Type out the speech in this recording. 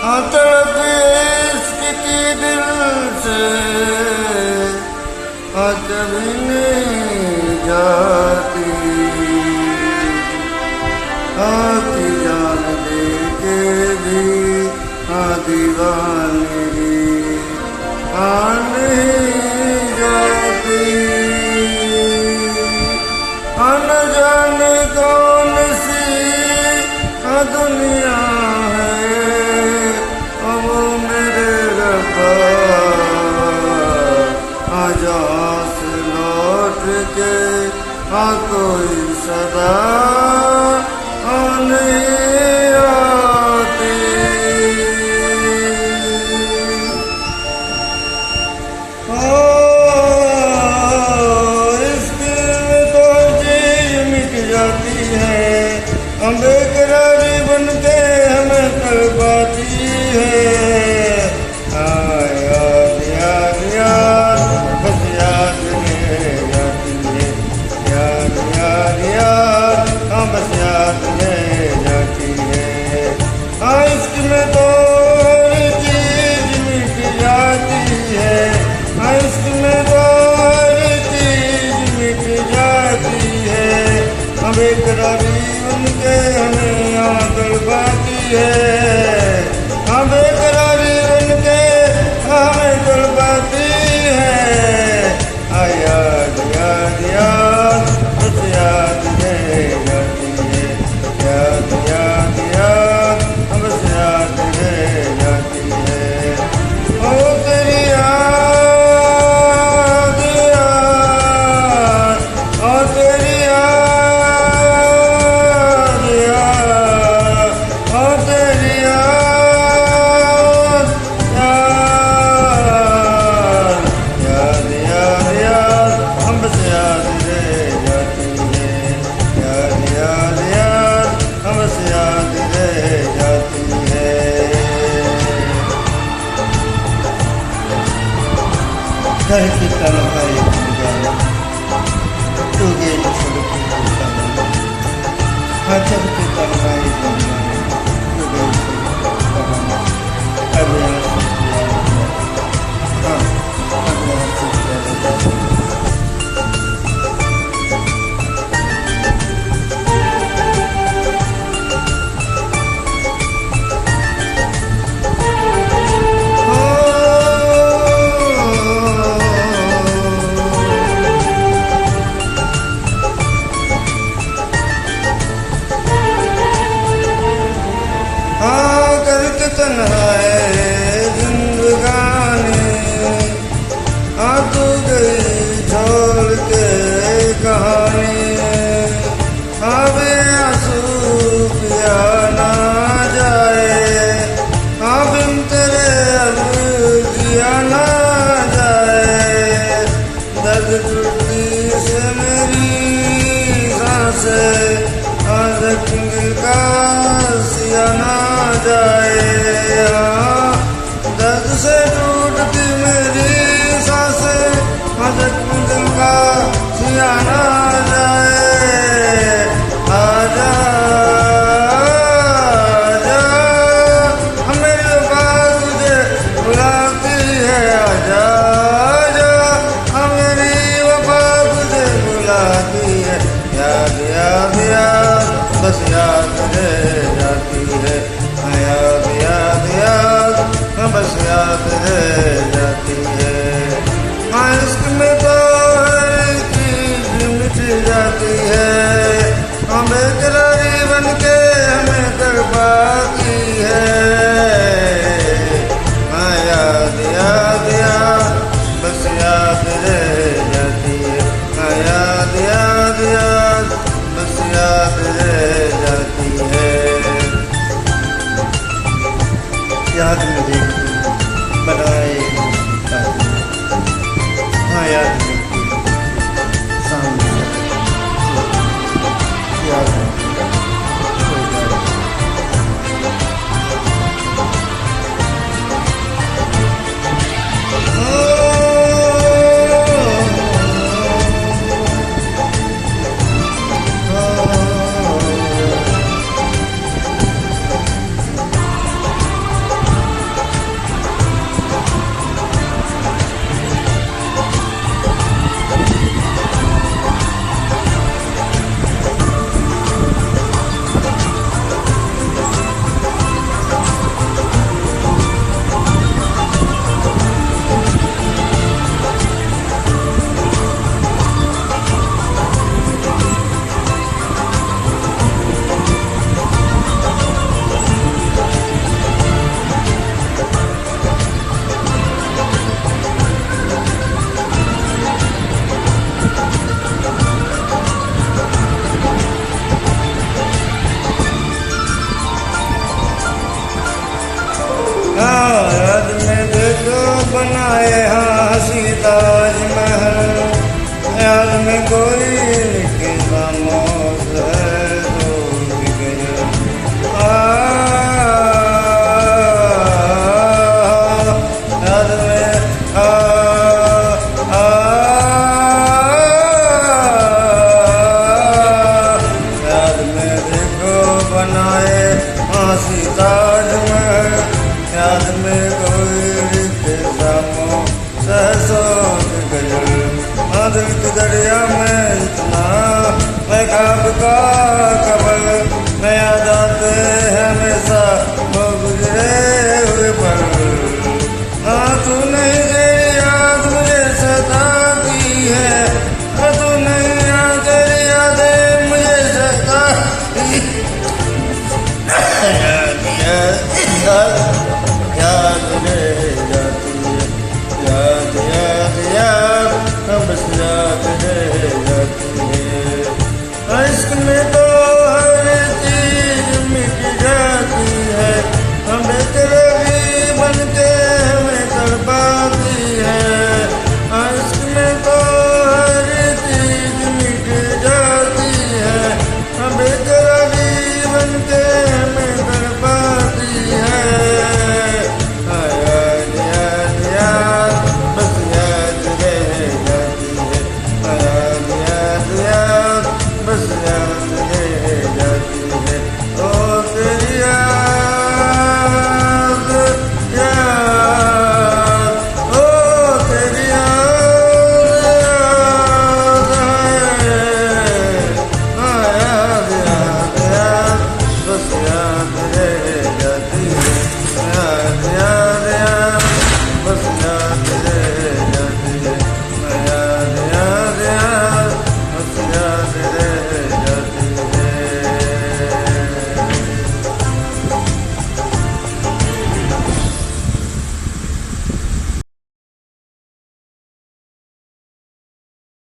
हाँ तड़प इश्क की दिल से हाँ कभी नहीं जाती, हाँ की जान दे के भी हाँ दीवानगी हाँ नहीं जाती। हाँ न जाने कौन सी हाँ दुनिया है अब मेरे रब्बा, हाँ जहाँ से लौट के हाँ कोई सदा हाँ नहीं आती। इस दिल में तो चीज मिट जाती है, हम बेकरारी बन के हमें तड़पाती है। याद याद याद बस याद में जाती है, याद याद याद हाँ बस याद में जाती है। हाँ इश्क में तो हर चीज मिट जाती है, हाँ इश्क में तो हर चीज मिट जाती है। हाँ बेकरारी बन के हमें यहाँ तड़पाती है, हाँ बेकरारी बन के हमें तड़पाती है। हाँ याद याद याद बस याद में जाती है, याद याद याद बस याद में जाती है। ओ तेरी याद याद ओ तेरी याद याद ओ तेरी याद याद याद याद याद हम बस याद रह जाती है, याद याद याद हम बस याद रह जाती है। घर की तनखाई जाना तू गेली सोडून जाना, हाँ घर की तनखाई जाना तू गेली सोडून जाना। अब यहाँ हाँ अब यहाँ से तन्हा है जिंदगानी, हाँ तू गई छोड़ के कहानी, हाँ बे आंसू पिया ना जाए, हाँ बिन तेरे अब जिया ना जाए। दर्द टूटती से मेरी सांसें हाँ जख्म दिल का सिया ना जाए। दर्द से टूटती मेरी सांसें हाँ जख्म दिल का सिया ना जाए। आजा आजा मेरे पास तुझे बुलाती है, आजा आजा मेरी वफा तुझे बुलाती है। याद याद याद बस याद रह जाती है, याद याद याद बस याद रह जाती है। हाँ इश्क में तो हर चीज मिट जाती है, हाँ बेकरारी बन के हमें तड़पाती है। हाँ याद याद याद बस याद रह जाती है, हाँ याद याद याद बस याद रह जाती है। याद में देखती बनाए का